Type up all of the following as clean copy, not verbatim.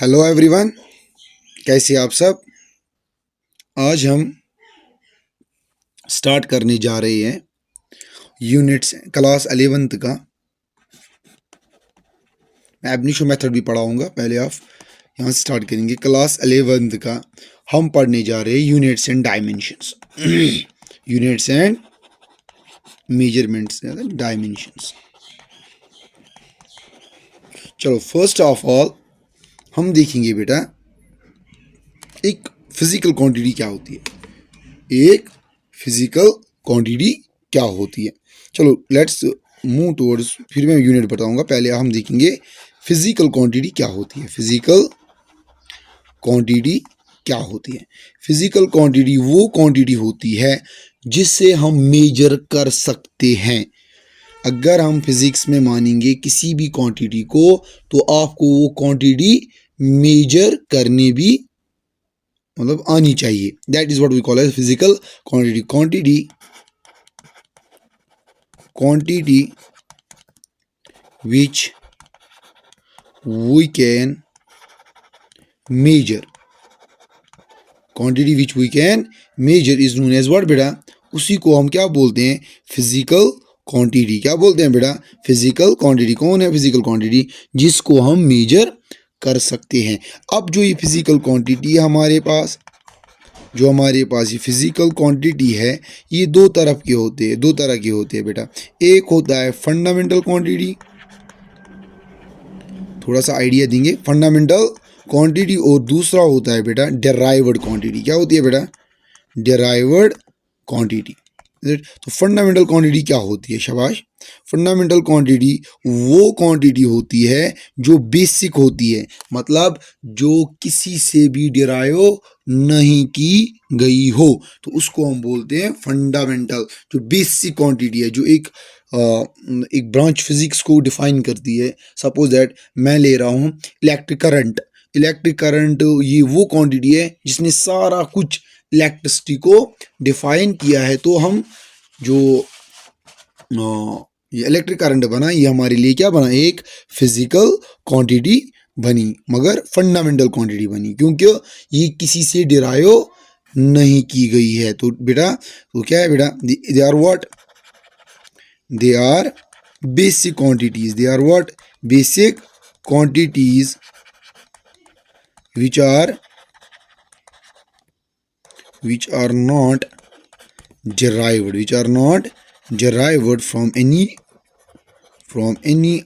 Hello everyone, कैसे आप सब। आज हम स्टार्ट करने जा रहे हैं यूनिट्स क्लास 11th का। मैं एबनिशो मेथड भी पढ़ाऊंगा, पहले आप यहाँ से स्टार्ट करेंगे। क्लास 11th का हम पढ़ने जा रहे हैं units and dimensions units and measurements dimensions. चलो, फर्स्ट ऑफ ऑल हम देखेंगे बेटा एक फिजिकल क्वांटिटी क्या होती है। एक फिजिकल क्वांटिटी क्या होती है। चलो लेट्स मूव टुवर्ड्स, फिर मैं यूनिट बताऊंगा। पहले हम देखेंगे फिजिकल क्वांटिटी क्या होती है। फिजिकल क्वांटिटी क्या होती है। फिजिकल क्वांटिटी वो क्वांटिटी होती है जिससे हम मेजर कर सकते हैं। अगर हम फिजिक्स में मानेंगे किसी भी क्वांटिटी को, तो आपको वो क्वांटिटी मेजर करने भी मतलब आनी चाहिए। That is what we call as physical quantity. Quantity which we can measure, quantity which we can measure is known as what बेटा, उसी को हम क्या बोलते हैं, फिजिकल क्वांटिटी। क्या बोलते हैं बेटा, फिजिकल क्वांटिटी। कौन है फिजिकल क्वांटिटी, जिसको हम मेजर कर सकते हैं। अब जो ये फिजिकल क्वांटिटी है हमारे पास, जो हमारे पास ये फिजिकल क्वांटिटी है, ये दो तरह के होते हैं बेटा। एक होता है फंडामेंटल क्वांटिटी, थोड़ा सा आइडिया देंगे, फंडामेंटल क्वांटिटी। और दूसरा होता है बेटा डेराइव्ड क्वांटिटी। क्या होती है बेटा, डेराइव्ड क्वांटिटी। तो फंडामेंटल क्वांटिटी क्या होती है, शाबाश। फंडामेंटल क्वांटिटी वो क्वांटिटी होती है जो बेसिक होती है, मतलब जो किसी से भी डेराइव नहीं की गई हो, तो उसको हम बोलते हैं फंडामेंटल। जो बेसिक क्वांटिटी है, जो एक ब्रांच फिजिक्स को डिफाइन करती है। सपोज दैट मैं ले रहा हूँ इलेक्ट्रिक करंट। इलेक्ट्रिक करंट ये वो क्वांटिटी है जिसने सारा कुछ इलेक्ट्रिसिटी को डिफाइन किया है। तो हम जो ये इलेक्ट्रिक करंट बना, ये हमारे लिए क्या बना, एक फिजिकल क्वांटिटी बनी, मगर फंडामेंटल क्वांटिटी बनी, क्योंकि ये किसी से डिराइव नहीं की गई है। तो बेटा तो क्या है बेटा, they are what, they are basic quantities. They are what, basic quantities which are not derived from any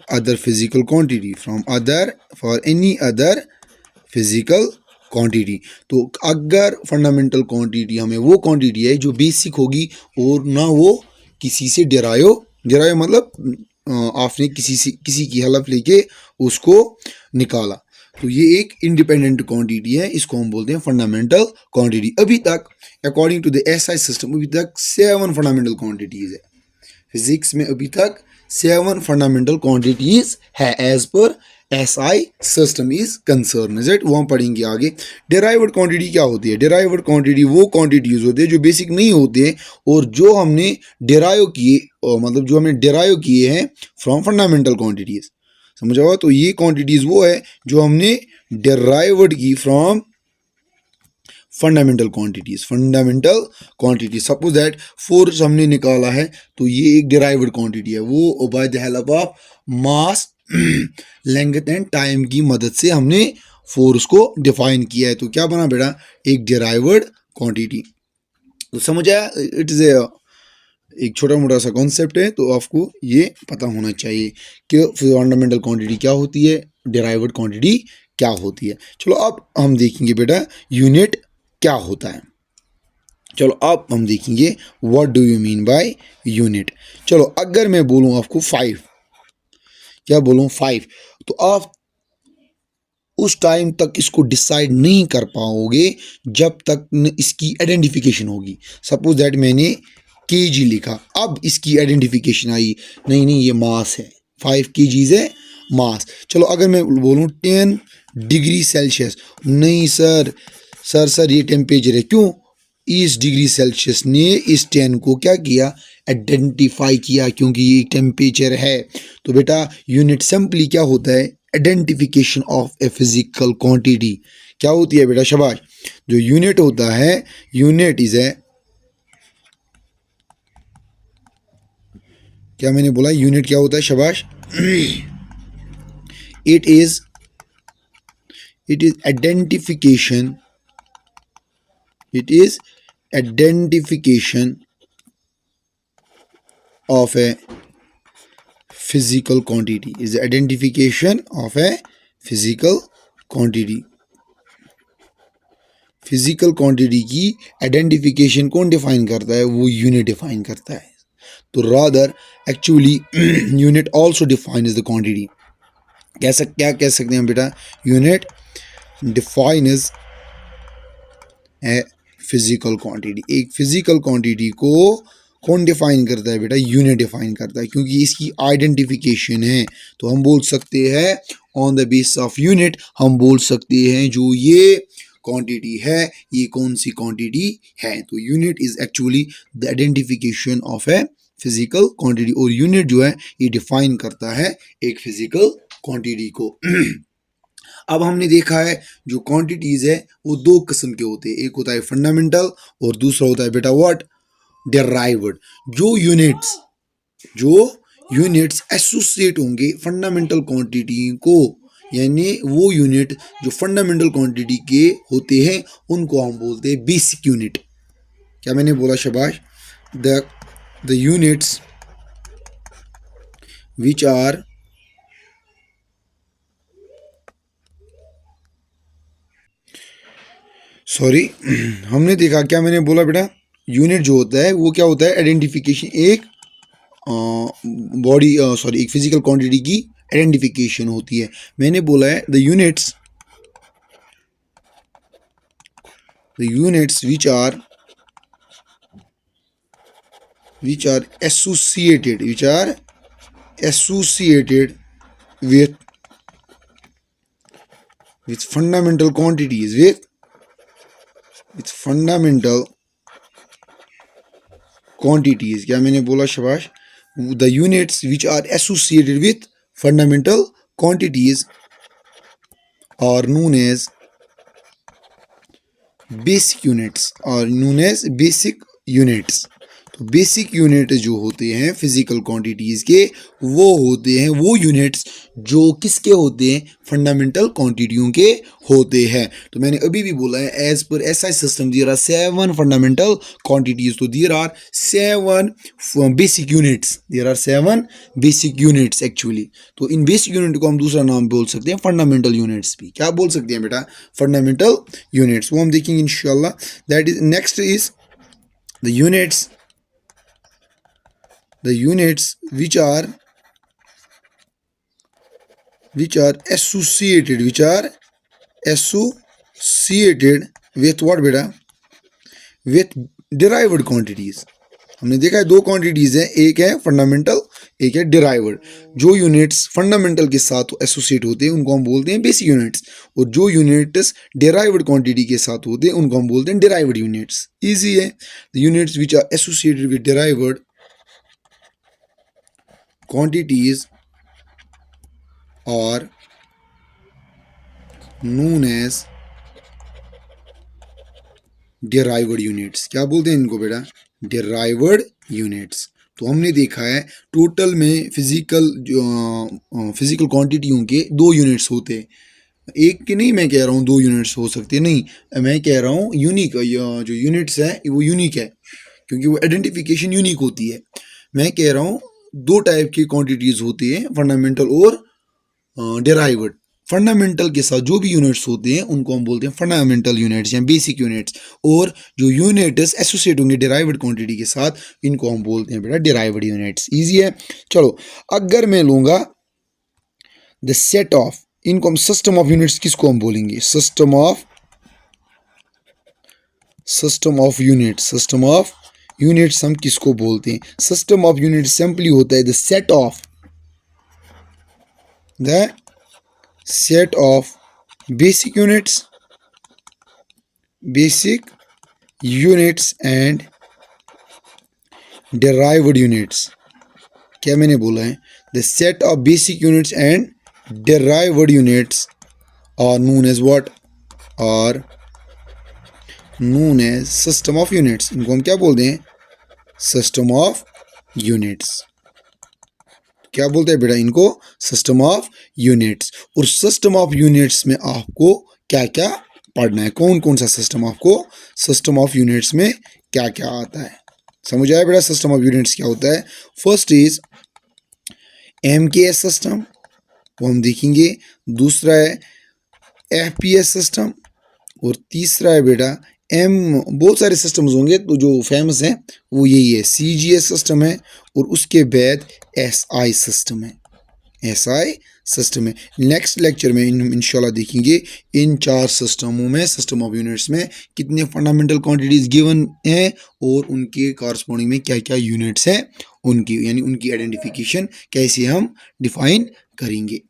other physical quantity, for any other physical quantity. तो अगर फंडामेंटल क्वांटिटी हमें वो क्वांटिटी है जो बेसिक होगी और ना वो किसी से डेराइव मतलब आपने किसी की हेल्प लेके उसको निकाला, तो ये एक इंडिपेंडेंट क्वांटिटी है, इसको हम बोलते हैं फंडामेंटल क्वांटिटी। अभी तक according to the SI system अभी तक 7 फंडामेंटल क्वांटिटीज है फिजिक्स में। अभी तक 7 फंडामेंटल क्वांटिटीज है as per SI system is concern. वो हम पढ़ेंगे आगे। डेराइव्ड क्वांटिटी क्या होती है। डेराइव्ड क्वांटिटी वो क्वांटिटीज होती है जो बेसिक नहीं होते हैं और जो हमने डेराइव किए, मतलब जो हमने डेराइव किए हैं फ्रॉम फंडामेंटल क्वांटिटीज। समझ आओ, तो ये क्वांटिटीज वो है जो हमने डेराइव्ड की from fundamental quantities. Fundamental quantity, suppose that force हमने निकाला है, तो ये एक डेराइव्ड क्वांटिटी है। वो by the help of mass, length and time की मदद से हमने फोर्स को डिफाइन किया है। तो क्या बना बेटा, एक डेराइव्ड क्वांटिटी। तो समझ आया, इट इज एक छोटा मोटा सा कॉन्सेप्ट है, तो आपको ये पता होना चाहिए कि फंडामेंटल क्वांटिटी क्या होती है, डेराइव्ड क्वांटिटी क्या होती है। चलो अब हम देखेंगे बेटा यूनिट क्या होता है। चलो अब हम देखेंगे what do you mean by unit. चलो अगर मैं बोलूँ आपको 5, क्या बोलूँ 5, तो आप उस टाइम तक इसको डिसाइड नहीं कर पाओगे जब तक न इसकी आइडेंटिफिकेशन होगी। सपोज दैट मैंने केजी लिखा, अब इसकी आइडेंटिफिकेशन आई, नहीं ये मास है, 5 kgs है मास। चलो अगर मैं बोलूँ 10 डिग्री सेल्सियस, नहीं सर ये टेम्परेचर है। क्यों, इस डिग्री सेल्सियस ने इस 10 को क्या किया, आइडेंटिफाई किया, क्योंकि ये टेम्परेचर है। तो बेटा यूनिट सिंपली क्या होता है, identification of a physical quantity. क्या होती है बेटा? शाबाश। जो यूनिट होता है, यूनिट इज ए, क्या मैंने बोला? यूनिट क्या होता है? शाबाश। It is identification, it is identification of a physical quantity, is the identification of a physical quantity। Physical quantity की आइडेंटिफिकेशन कौन डिफाइन करता है? वो यूनिट डिफाइन करता है। तो rather actually unit also defines the quantity. क्या कह सकते हैं बेटा? Unit defines a physical quantity. एक फिजिकल क्वांटिटी को कौन डिफाइन करता है बेटा? यूनिट डिफाइन करता है, क्योंकि इसकी आइडेंटिफिकेशन है। तो हम बोल सकते हैं on the basis of unit, हम बोल सकते हैं जो ये क्वांटिटी है ये कौन सी क्वांटिटी है। तो unit is actually the identification of a physical quantity, और यूनिट जो है ये डिफाइन करता है एक फिजिकल क्वांटिटी को। अब हमने देखा है जो क्वांटिटीज है वो दो किस्म के होते हैं, एक होता है फंडामेंटल और दूसरा होता है बेटा व्हाट? डिराइव्ड। जो यूनिट्स एसोसिएट होंगे फंडामेंटल क्वांटिटी को, यानी वो यूनिट जो फंडामेंटल क्वांटिटी के होते हैं उनको हम बोलते हैं बेसिक यूनिट। क्या मैंने बोला? शाबाश। The units which are sorry हमने देखा, क्या मैंने बोला बेटा? यूनिट जो होता है वो क्या होता है? आइडेंटिफिकेशन, एक बॉडी सॉरी एक फिजिकल क्वांटिटी की आइडेंटिफिकेशन होती है। मैंने बोला है the units which are associated with fundamental quantities, with fundamental quantities। क्या मैंने बोला? शाबाश। The units which are associated with fundamental quantities are known as basic units. तो बेसिक यूनिट जो होते हैं फिजिकल क्वांटिटीज के, वो होते हैं वो यूनिट्स जो किसके होते हैं? फंडामेंटल क्वांटिटियों के होते हैं। तो मैंने अभी भी बोला है as per SI system there are 7 fundamental quantities, तो there are 7 basic units actually. तो इन बेसिक यूनिट को हम दूसरा नाम बोल सकते हैं फंडामेंटल यूनिट्स भी। क्या बोल सकते हैं बेटा? Fundamental units. वो हम देखेंगे इंशाल्लाह। That is next is the units which are associated with what बेटा? with derived quantities। हमने देखा है दो क्वांटिटीज हैं, एक है फंडामेंटल, एक है डिराइव्ड। जो यूनिट्स फंडामेंटल के साथ एसोसिएट होते हैं उनको हम बोलते हैं बेसिक यूनिट्स, और जो यूनिट्स डिराइव्ड क्वांटिटी के साथ होते हैं उनको हम बोलते हैं डिराइव्ड यूनिट्स। इजी है। The units which are associated with derived quantities are known as derived units। क्या बोलते हैं इनको बेटा? derived units। तो हमने देखा है टोटल में फिजिकल क्वांटिटियों के दो यूनिट्स होते हैं। एक के नहीं मैं कह रहा हूँ दो यूनिट्स हो सकते हैं, नहीं, मैं कह रहा हूँ यूनिक। जो यूनिट्स है वो यूनिक है क्योंकि वो आइडेंटिफिकेशन यूनिक होती है। मैं कह रहा हूँ दो टाइप की क्वांटिटीज होती हैं, फंडामेंटल और डिराइव्ड। फंडामेंटल के साथ जो भी यूनिट्स होते हैं उनको हम बोलते हैं फंडामेंटल यूनिट्स या बेसिक यूनिट्स, और जो यूनिट्स एसोसिएट होंगे डिराइव्ड क्वांटिटी के साथ इनको हम बोलते हैं बेटा डिराइव्ड यूनिट्स। इजी है। चलो, अगर मैं लूंगा द सेट ऑफ, इनको हम सिस्टम ऑफ यूनिट्स किसको हम बोलेंगे? सिस्टम ऑफ यूनिट्स हम किसको बोलते हैं? सिस्टम ऑफ यूनिट्स सिंपली होता है the set of basic units and derived units. क्या मैंने बोला है? The set of basic units and derived units are known as what? Are known as system of units. इनको हम क्या बोलते हैं? System of units. क्या बोलते हैं बेटा इनको? System of units. और सिस्टम ऑफ यूनिट्स में आपको क्या क्या पढ़ना है? कौन कौन सा सिस्टम? आपको सिस्टम ऑफ यूनिट्स में क्या क्या आता है? समझ आया बेटा सिस्टम ऑफ यूनिट्स क्या होता है? फर्स्ट इज MKS सिस्टम, वो हम देखेंगे. दूसरा है FPS सिस्टम. और तीसरा है बेटा बहुत सारे सिस्टम्स होंगे तो जो फेमस हैं वो यही है. CGS सिस्टम है. और उसके बाद SI सिस्टम है. SI सिस्टम है. नेक्स्ट लेक्चर में इंशाल्लाह देखेंगे इन 4 सिस्टमों में, सिस्टम ऑफ यूनिट्स में कितने फंडामेंटल क्वांटिटीज गिवन हैं और उनके कॉरस्पॉन्डिंग में क्या क्या यूनिट्स हैं उनकी, यानी उनकी आइडेंटिफिकेशन कैसे हम डिफाइन करेंगे.